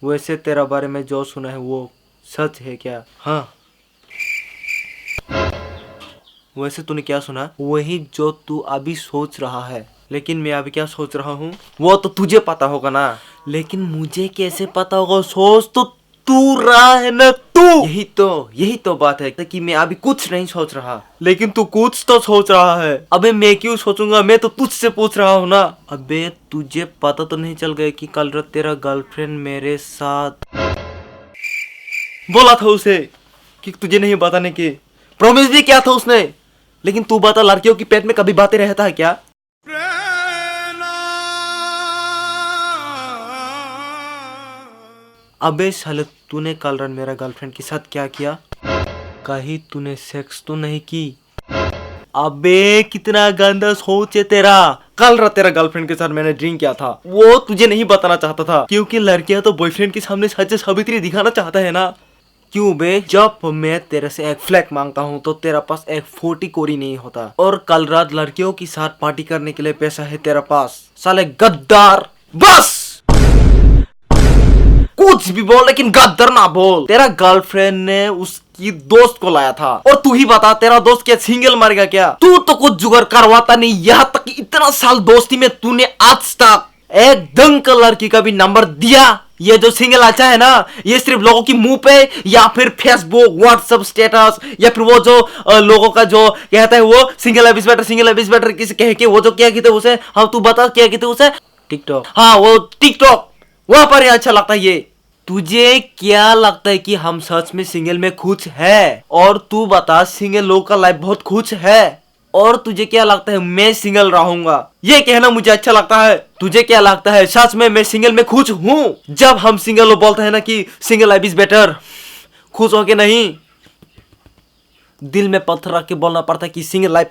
वैसे तेरा बारे में जो सुना है वो सच है क्या? हाँ। वैसे तूने क्या सुना? वही जो तू अभी सोच रहा है। लेकिन मैं अभी क्या सोच रहा हूँ वो तो तुझे पता होगा ना। लेकिन मुझे कैसे पता होगा? सोच तो तू रहा है ना तू। यही तो बात है कि मैं अभी कुछ नहीं सोच रहा, लेकिन तू कुछ तो सोच रहा है। अबे मैं क्यों सोचूंगा? मैं तो तुझसे पूछ रहा हूँ ना। अबे तुझे पता तो नहीं चल गया कि कल रात तेरा गर्लफ्रेंड मेरे साथ बोला था उसे कि तुझे नहीं बताने की। प्रॉमिस भी किया था उसने। लेकिन तू बता, लड़कियों की पेट में कभी बातें रहता है क्या? अबे साले तूने कल रात मेरा गर्लफ्रेंड के साथ क्या किया? कहीं तूने सेक्स तो नहीं की? अबे कितना गंदा सोच है तेरा। कल रात तेरा गर्लफ्रेंड के साथ मैंने ड्रिंक किया था, वो तुझे नहीं बताना चाहता था क्योंकि लड़कियां तो बॉयफ्रेंड के सामने सच्चे सावित्री दिखाना चाहता है ना। क्यों बे? जब मैं तेरे से एक फ्लैग मांगता हूँ तो तेरा पास एक 40 कोरी नहीं होता, और कल रात लड़कियों के साथ पार्टी करने के लिए पैसा है तेरा पास। साले गद्दार। बस कुछ भी बोल लेकिन गद्दार ना बोल। तेरा गर्लफ्रेंड ने उसकी दोस्त को लाया था, और तू ही बता तेरा दोस्त क्या सिंगल मरेगा क्या? तू तो कुछ जुगाड़ करवाता नहीं। यहाँ तक कि इतना साल दोस्ती में तूने आज तक एक दंग का लड़की का भी नंबर दिया? ये जो सिंगल अच्छा है ना, ये सिर्फ लोगों की मुंह पे या फिर फेसबुक व्हाट्सएप स्टेटस, या फिर वो जो लोगों का जो कहता है वो single life is better, single life is better किसी कह के वो जो क्या कहते उसे, हाँ तू बता क्या कहते उसे? टिकटॉक। हाँ वो टिकटॉक, वहां पर ही अच्छा लगता है ये। तुझे क्या लगता है कि हम सच में सिंगल में खुश है? और तू बता, सिंगल लोग का लाइफ बहुत खुश है, और तुझे क्या लगता है मैं सिंगल रहूंगा? ये कहना मुझे अच्छा लगता है। तुझे क्या लगता है सच में मैं सिंगल में खुश हूँ? जब हम सिंगल लोग बोलते हैं ना कि सिंगल लाइफ इज बेटर, खुश हो के नहीं, दिल में पत्थर रख के बोलना पड़ता है कि सिंगल लाइफ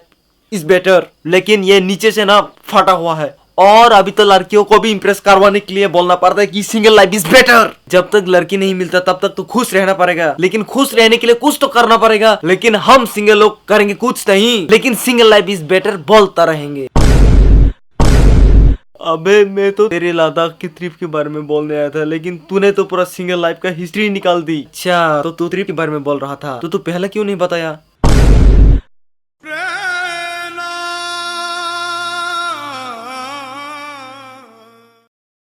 इज बेटर, लेकिन ये नीचे से ना फटा हुआ है। और अभी तो लड़कियों को भी इंप्रेस करवाने के लिए बोलना पड़ता है कि सिंगल लाइफ इज बेटर। जब तक लड़की नहीं मिलता तब तक तो खुश रहना पड़ेगा, लेकिन खुश रहने के लिए कुछ तो करना पड़ेगा। लेकिन हम सिंगल लोग करेंगे कुछ नहीं, लेकिन सिंगल लाइफ इज बेटर बोलता रहेंगे। अबे मैं तो तेरे लद्दाख की ट्रिप के बारे में बोलने आया था, लेकिन तूने तो पूरा सिंगल लाइफ का हिस्ट्री निकाल दी। अच्छा तो तू ट्रिप के बारे में बोल रहा था, तो तू पहले क्यों नहीं बताया?